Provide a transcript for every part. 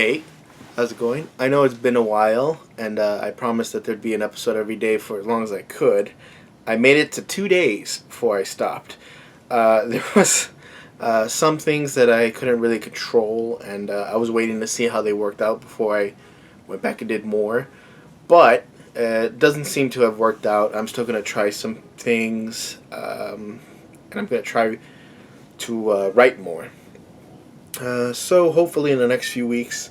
Hey, how's it going? I know it's been a while, and I promised that there'd be an episode every day for as long as I could. I made it to 2 days before I stopped. There was some things that I couldn't really control, and I was waiting to see how they worked out before I went back and did more. But it doesn't seem to have worked out. I'm still going to try some things, and I'm going to try to write more. So hopefully in the next few weeks,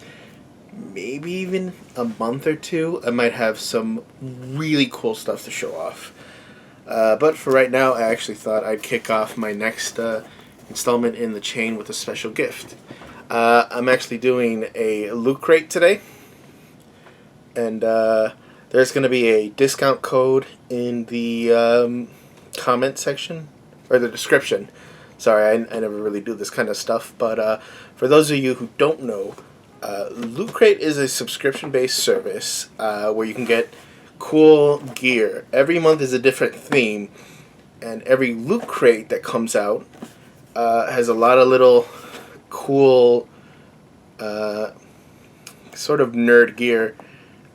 maybe even a month or two, I might have some really cool stuff to show off. But for right now, I actually thought I'd kick off my next installment in the chain with a special gift. I'm actually doing a loot crate today, and there's going to be a discount code in the comment section, or the description. Sorry, I never really do this kind of stuff, but for those of you who don't know, Loot Crate is a subscription-based service where you can get cool gear. Every month is a different theme, and every Loot Crate that comes out has a lot of little cool sort of nerd gear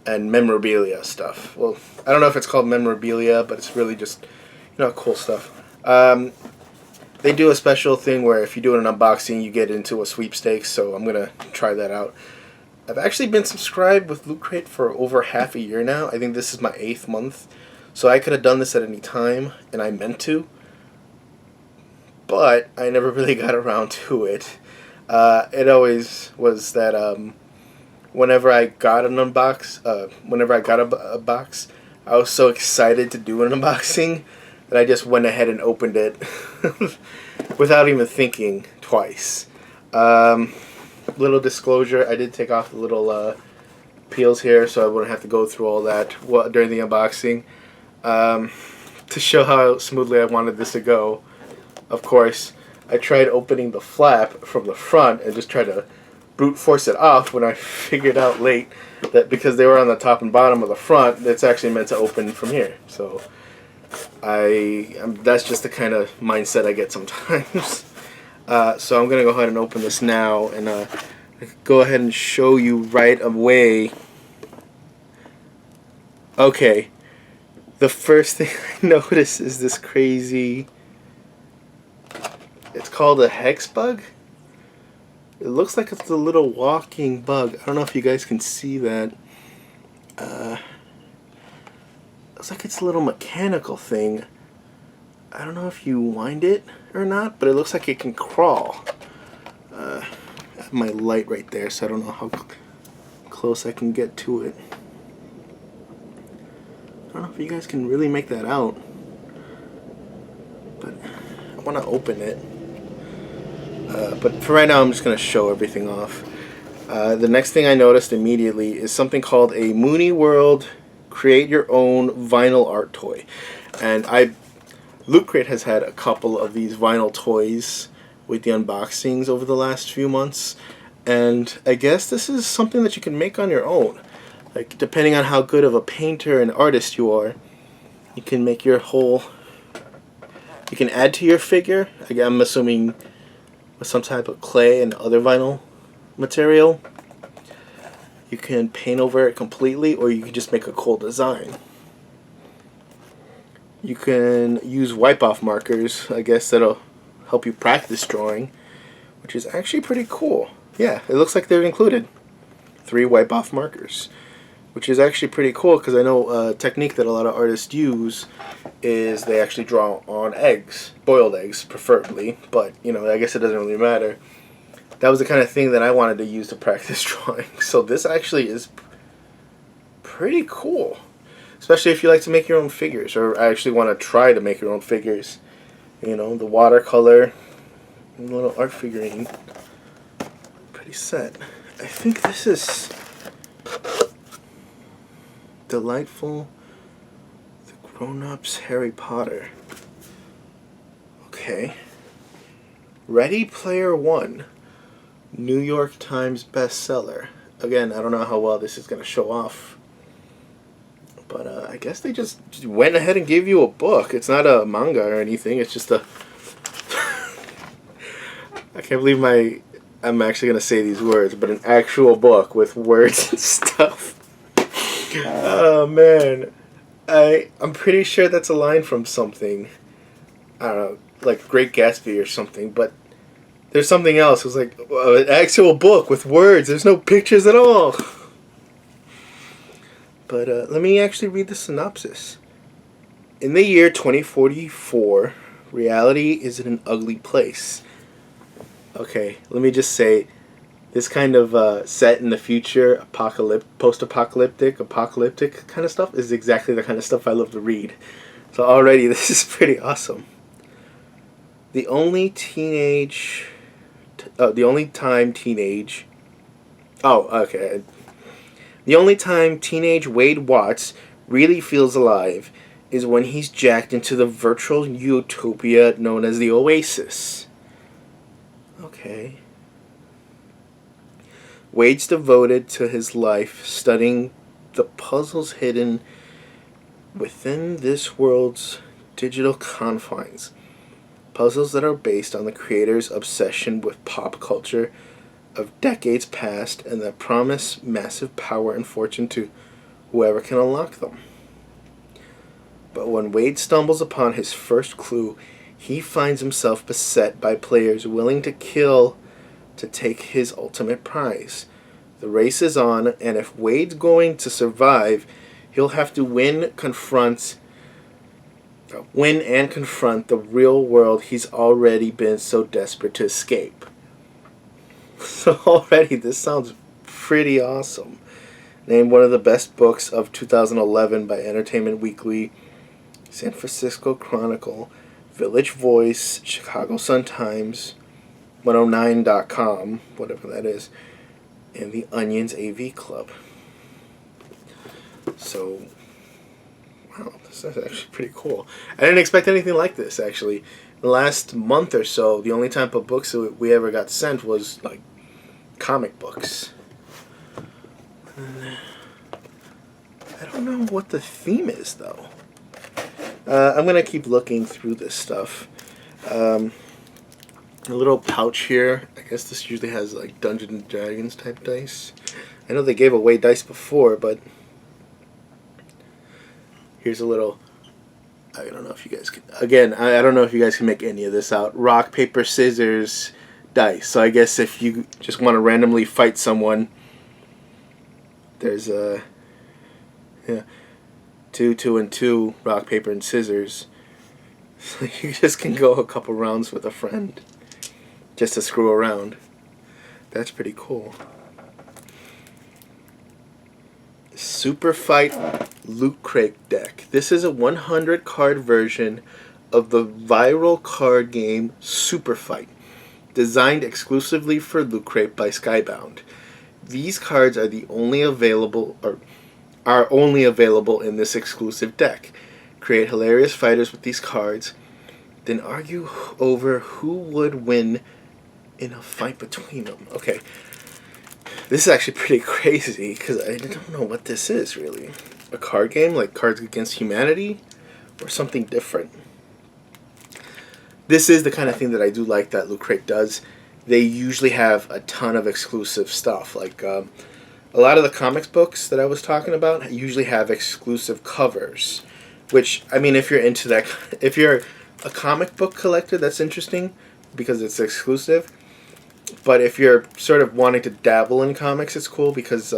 and memorabilia stuff. Well, I don't know if it's called memorabilia, but it's really just, cool stuff. They do a special thing where if you do an unboxing, you get into a sweepstakes, so I'm going to try that out. I've actually been subscribed with Loot Crate for over half a year now. I think this is my 8th month, so I could have done this at any time, and I meant to, but I never really got around to it. It always was that whenever I got a box, I was so excited to do an unboxing that I just went ahead and opened it without even thinking twice. Little disclosure, I did take off the little peels here so I wouldn't have to go through all that during the unboxing. To show how smoothly I wanted this to go, of course, I tried opening the flap from the front and just tried to brute force it off when I figured out late that because they were on the top and bottom of the front, it's actually meant to open from here. So that's just the kind of mindset I get sometimes. So I'm going to go ahead and open this now and go ahead and show you right away. Okay, the first thing I notice is this crazy, it's called a Hexbug. It looks like it's a little walking bug. I don't know if you guys can see that. Looks like it's a little mechanical thing. I don't know if you wind it or not, but it looks like it can crawl. I have my light right there, so I don't know how close I can get to it. I don't know if you guys can really make that out, but I want to open it. But for right now, I'm just going to show everything off. The next thing I noticed immediately is something called a Mooney World Create Your Own Vinyl Art Toy. And Loot Crate has had a couple of these vinyl toys with the unboxings over the last few months. And I guess this is something that you can make on your own. Like, depending on how good of a painter and artist you are, you can make your whole... You can add to your figure. Again, I'm assuming with some type of clay and other vinyl material. You can paint over it completely, or you can just make a cool design. You can use wipe-off markers. I guess that'll help you practice drawing, which is actually pretty cool. Yeah, it looks like they're included. 3 wipe-off markers, which is actually pretty cool because I know a technique that a lot of artists use is they actually draw on eggs, boiled eggs preferably, but I guess it doesn't really matter. That was the kind of thing that I wanted to use to practice drawing. So this actually is pretty cool, especially if you like to make your own figures, or actually want to try to make your own figures. The watercolor, little art figurine, pretty set. I think this is Delightful, The Grown-Ups Harry Potter. Okay. Ready Player One, New York Times bestseller. Again, I don't know how well this is going to show off, but I guess they just went ahead and gave you a book. It's not a manga or anything. It's just a... I can't believe I'm actually going to say these words, but an actual book with words and stuff. Oh, man. I'm pretty sure that's a line from something. I don't know, like Great Gatsby or something, but there's something else. It was like an actual book with words. There's no pictures at all. But let me actually read the synopsis. In the year 2044, reality is in an ugly place. Okay, let me just say, this kind of set in the future, post-apocalyptic, apocalyptic kind of stuff is exactly the kind of stuff I love to read. So already, this is pretty awesome. The only time teenage Wade Watts really feels alive is when he's jacked into the virtual utopia known as the Oasis. Okay. Wade's devoted to his life studying the puzzles hidden within this world's digital confines. Puzzles that are based on the creator's obsession with pop culture of decades past and that promise massive power and fortune to whoever can unlock them. But when Wade stumbles upon his first clue, he finds himself beset by players willing to kill to take his ultimate prize. The race is on, and if Wade's going to survive, he'll have to win and confront the real world he's already been so desperate to escape. So already this sounds pretty awesome. Named one of the best books of 2011 by Entertainment Weekly, San Francisco Chronicle, Village Voice, Chicago Sun-Times, 109.com, whatever that is, and the Onion's AV Club. So, wow, this is actually pretty cool. I didn't expect anything like this, actually. The last month or so, the only type of books that we ever got sent was, like, comic books. I don't know what the theme is, though. I'm going to keep looking through this stuff. A little pouch here. I guess this usually has, like, Dungeons and Dragons type dice. I know they gave away dice before, but here's a little, I don't know if you guys can, again, I don't know if you guys can make any of this out. Rock, paper, scissors, dice. So I guess if you just want to randomly fight someone, there's a, 2, and 2, rock, paper, and scissors. So you just can go a couple rounds with a friend just to screw around. That's pretty cool. Super Fight Loot Crate deck. This is a 100 card version of the viral card game Super Fight, designed exclusively for Loot Crate by Skybound. These cards are only available in this exclusive deck. Create hilarious fighters with these cards, then argue over who would win in a fight between them. Okay. This is actually pretty crazy, because I don't know what this is, really. A card game, like Cards Against Humanity, or something different. This is the kind of thing that I do like that Loot Crate does. They usually have a ton of exclusive stuff. Like, a lot of the comics books that I was talking about usually have exclusive covers. Which, I mean, if you're into that, if you're a comic book collector, that's interesting, because it's exclusive. But if you're sort of wanting to dabble in comics, it's cool because,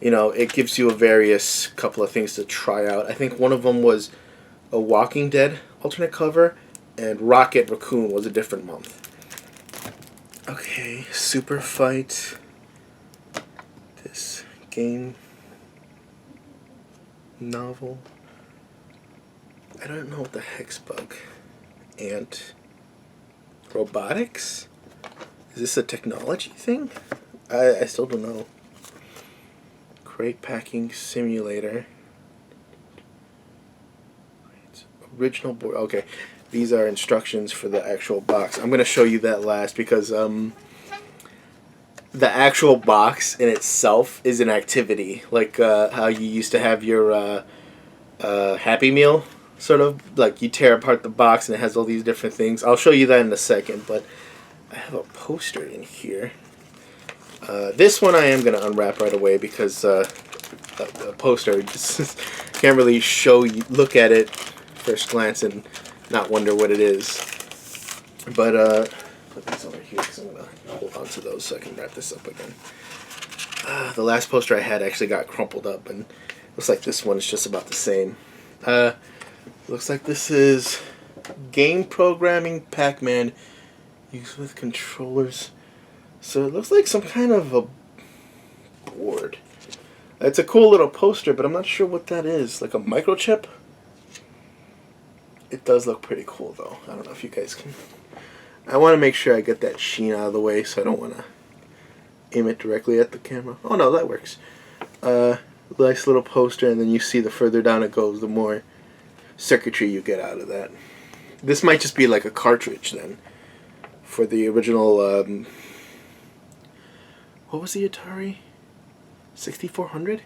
it gives you a various couple of things to try out. I think one of them was a Walking Dead alternate cover, and Rocket Raccoon was a different month. Okay, Super Fight. This game. Novel. I don't know what the Hexbug. Ant. Robotics? Is this a technology thing? I still don't know. Crate packing simulator. Original board. Okay, these are instructions for the actual box. I'm going to show you that last because the actual box in itself is an activity. Like how you used to have your Happy Meal, sort of. Like you tear apart the box and it has all these different things. I'll show you that in a second, but I have a poster in here. This one I am going to unwrap right away because the poster just can't really look at it first glance and not wonder what it is. But put these over here because I'm going to hold on to those so I can wrap this up again. The last poster I had actually got crumpled up, and looks like this one is just about the same. Looks like this is game programming Pac-Man used with controllers. So it looks like some kind of a board. It's a cool little poster, but I'm not sure what that is. Like a microchip? It does look pretty cool, though. I don't know if you guys can... I want to make sure I get that sheen out of the way, so I don't want to aim it directly at the camera. Oh no, that works. Nice little poster, and then you see the further down it goes, the more circuitry you get out of that. This might just be like a cartridge then for the original. What was the Atari? 6400?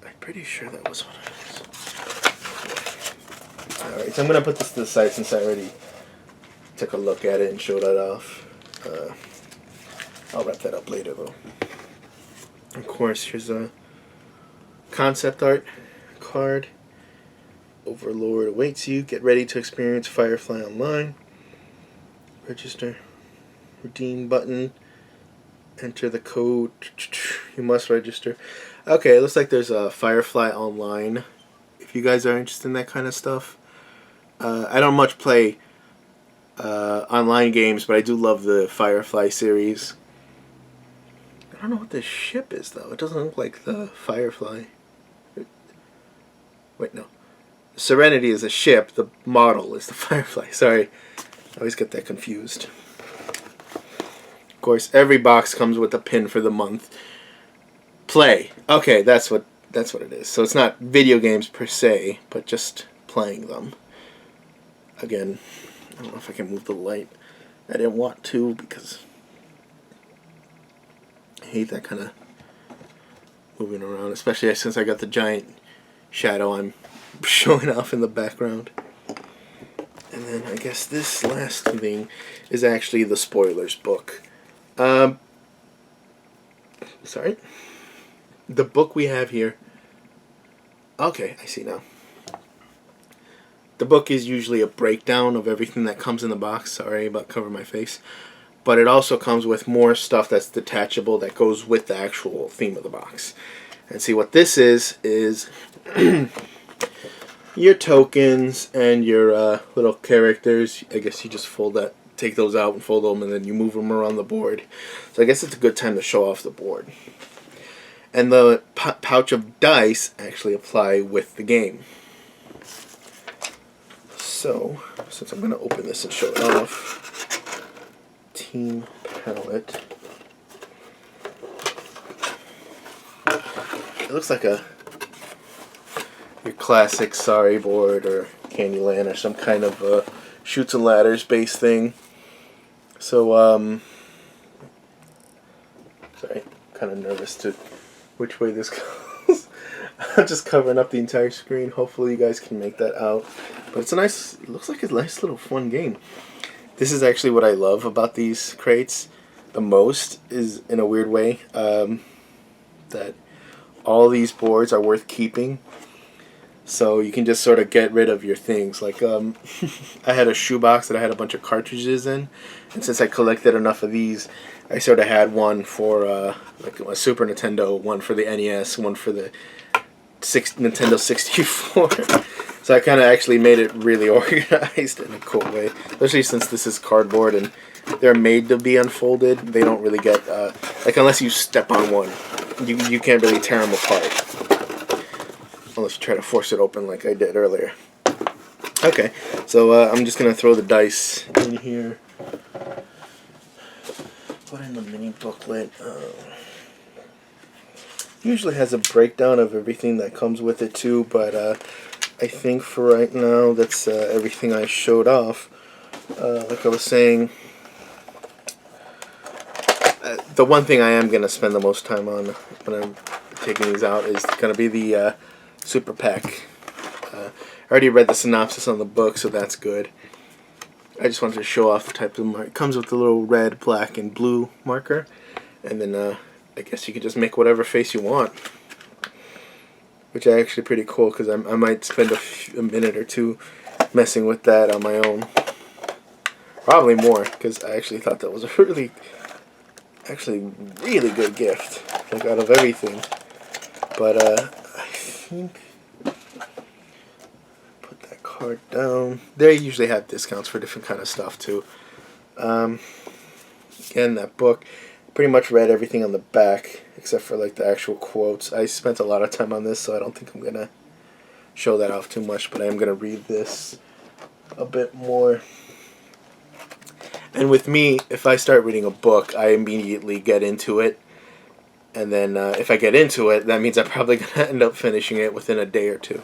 I'm pretty sure that was what it is. Alright, so I'm going to put this to the side since I already took a look at it and showed that off. I'll wrap that up later though. Of course, here's a concept art card. Overlord awaits you. Get ready to experience Firefly Online. Register. Redeem button. Enter the code. You must register. Okay, it looks like there's a Firefly Online. If you guys are interested in that kind of stuff. I don't much play online games, but I do love the Firefly series. I don't know what this ship is, though. It doesn't look like the Firefly. Wait, no. Serenity is a ship. The model is the Firefly. Sorry. I always get that confused. Of course, every box comes with a pin for the month. Play. Okay, that's what it is. So it's not video games per se, but just playing them. Again, I don't know if I can move the light. I didn't want to because I hate that kind of moving around, especially since I got the giant shadow I'm showing off in the background. And then I guess this last thing is actually the spoilers book. Sorry? The book we have here. Okay, I see now. The book is usually a breakdown of everything that comes in the box. Sorry about covering my face. But it also comes with more stuff that's detachable that goes with the actual theme of the box. And see what this is your tokens and your little characters. I guess you just take those out and fold them, and then you move them around the board. So I guess it's a good time to show off the board. And the pouch of dice actually apply with the game. So, since I'm going to open this and show it off, team palette. It looks like your classic Sorry board or Candyland or some kind of Chutes and Ladders based thing. So, sorry, kind of nervous to which way this goes. I'm just covering up the entire screen. Hopefully you guys can make that out. But it's it looks like a nice little fun game. This is actually what I love about these crates the most, is in a weird way, that all these boards are worth keeping. So you can just sort of get rid of your things. Like, I had a shoebox that I had a bunch of cartridges in. And since I collected enough of these, I sort of had one for like a Super Nintendo, one for the NES, one for the Nintendo 64. So I kind of actually made it really organized in a cool way. Especially since this is cardboard and they're made to be unfolded. They don't really get, like unless you step on one, you can't really tear them apart. Unless you try to force it open like I did earlier. Okay, so I'm just going to throw the dice in here. Put in the mini booklet. Usually has a breakdown of everything that comes with it too, but I think for right now that's everything I showed off. Like I was saying, the one thing I am going to spend the most time on when I'm taking these out is going to be the Super Pack. I already read the synopsis on the book, so that's good. I just wanted to show off the type of marker. It comes with a little red, black, and blue marker. And then I guess you could just make whatever face you want. Which is actually pretty cool because I might spend a minute or two messing with that on my own. Probably more because I actually thought that was a really good gift. Like out of everything. But I think... Put that card down. They usually have discounts for different kind of stuff too. Again, that book. Pretty much read everything on the back except for like the actual quotes. I spent a lot of time on this, so I don't think I'm gonna show that off too much, but I am gonna read this a bit more. And with me, if I start reading a book, I immediately get into it, and then if I get into it, that means I'm probably gonna end up finishing it within a day or two,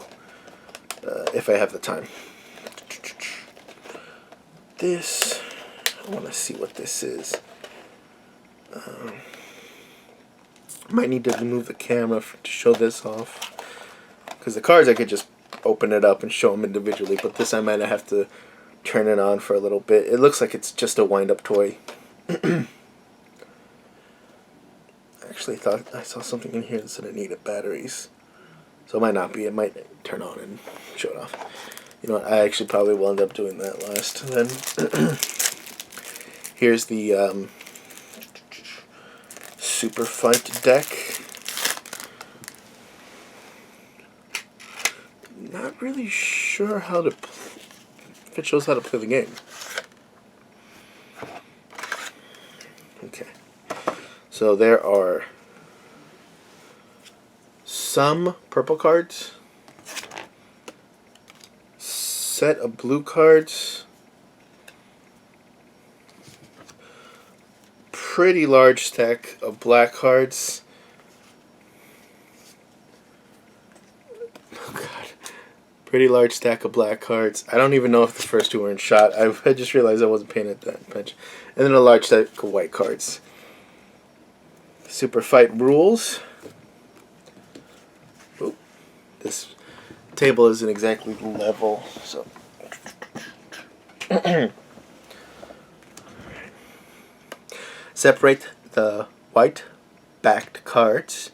if I have the time. This, I want to see what this is. Might need to move the camera to show this off, because the cards I could just open it up and show them individually, but this I might have to turn it on for a little bit. It looks like it's just a wind-up toy. Actually thought I saw something in here that said it needed batteries, so it might not be. It might turn on and show it off. You know what, I actually probably will end up doing that last. Then here's the Super Fight deck. Not really sure how to if it shows how to play the game. Okay. So there are some purple cards, set of blue cards, pretty large stack of black cards. Oh god. Pretty large stack of black cards. I don't even know if the first two were in shot. I just realized I wasn't paying that much. And then a large stack of white cards. Super Fight rules. Oh, this table isn't exactly level, so separate the white backed cards,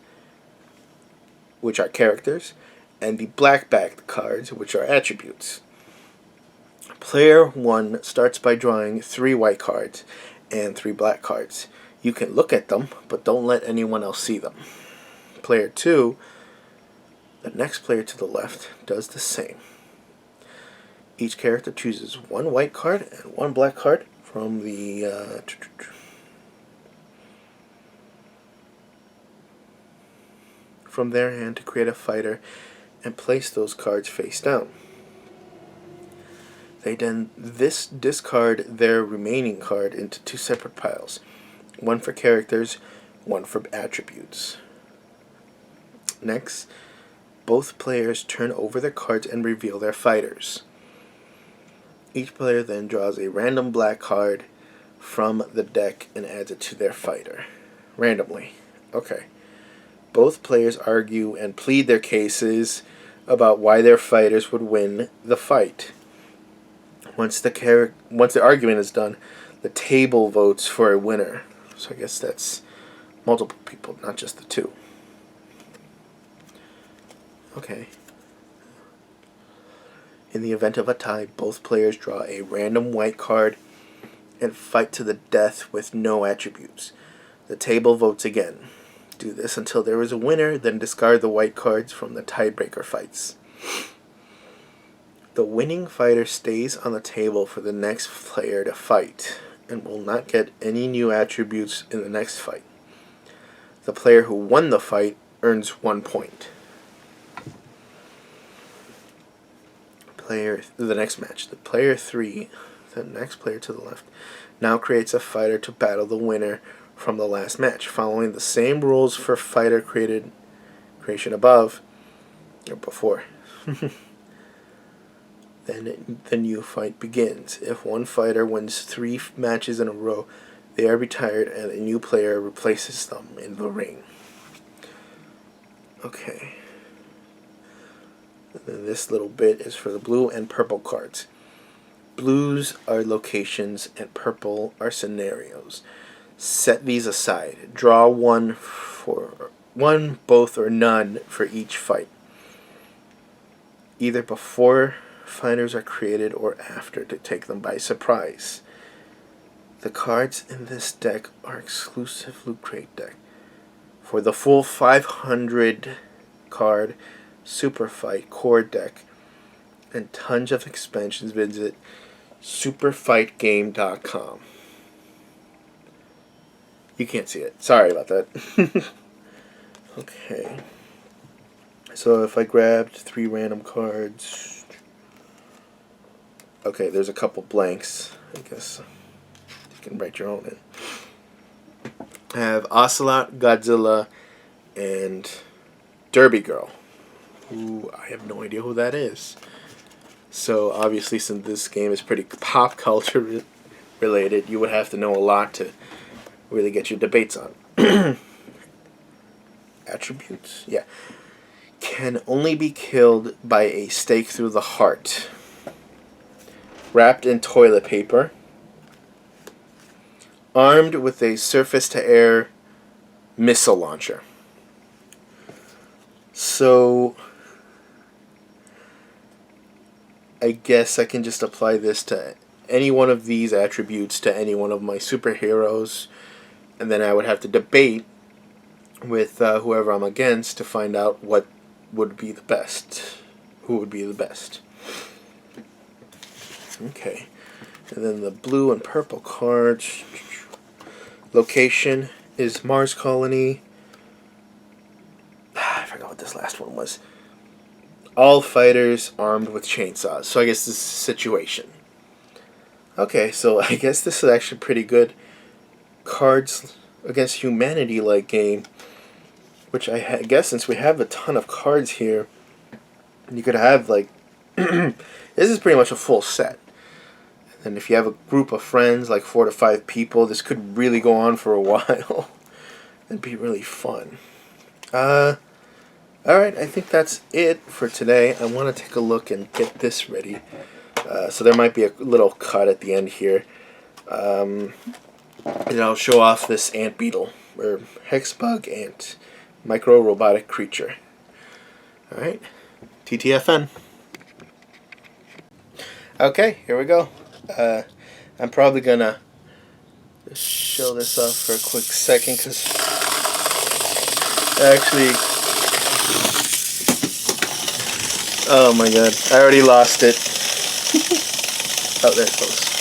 which are characters, and the black backed cards, which are attributes. Player 1 starts by drawing 3 white cards and 3 black cards. You can look at them, but don't let anyone else see them. Player 2, the next player to the left, does the same. Each character chooses 1 white card and 1 black card from the from their hand to create a fighter and place those cards face down. They then discard their remaining card into 2 separate piles. 1 for characters, 1 for attributes. Next, both players turn over their cards and reveal their fighters. Each player then draws a random black card from the deck and adds it to their fighter. Randomly. Okay. Both players argue and plead their cases about why their fighters would win the fight. Once the argument is done, the table votes for a winner. So I guess that's multiple people, not just the 2. Okay. In the event of a tie, both players draw a random white card and fight to the death with no attributes. The table votes again. Do this until there is a winner, then discard the white cards from the tiebreaker fights. The winning fighter stays on the table for the next player to fight and will not get any new attributes in the next fight. The player who won the fight earns 1 point. The next match. The player 3, the next player to the left, now creates a fighter to battle the winner from the last match, following the same rules for fighter creation above or before. Then the new fight begins. If one fighter wins 3 matches in a row, they are retired and a new player replaces them in the ring. Okay. And then this little bit is for the blue and purple cards. Blues are locations and purple are scenarios. Set these aside. Draw one for one, both, or none for each fight. Either before fighters are created or after to take them by surprise. The cards in this deck are exclusive Loot Crate deck. For the full 500 card Super Fight core deck and tons of expansions, visit superfightgame.com. You can't see it. Sorry about that. Okay. So if I grabbed 3 random cards. Okay, there's a couple blanks. I guess you can write your own in. I have Ocelot, Godzilla, and Derby Girl. Who I have no idea who that is. So obviously, since this game is pretty pop culture related, you would have to know a lot to really get your debates on. Attributes, yeah. Can only be killed by a stake through the heart. Wrapped in toilet paper. Armed with a surface-to-air missile launcher. So I guess I can just apply this to any one of these attributes to any one of my superheroes, and then I would have to debate with whoever I'm against to find out what would be the best. Who would be the best. Okay. And then the blue and purple cards. Location is Mars Colony. I forgot what this last one was. All fighters armed with chainsaws. So I guess this is a situation. Okay, so I guess this is actually pretty good Cards Against Humanity like game. Which I guess since we have a ton of cards here, you could have like this is pretty much a full set. And if you have a group of friends, like 4 to 5 people, this could really go on for a while. It'd be really fun. Alright, I think that's it for today. I want to take a look and get this ready. So there might be a little cut at the end here. And I'll show off this ant beetle, or Hexbug ant. Micro-robotic creature. Alright, TTFN. Okay, here we go. I'm probably gonna show this off for a quick second because actually, oh my god, I already lost it. Oh, there it goes.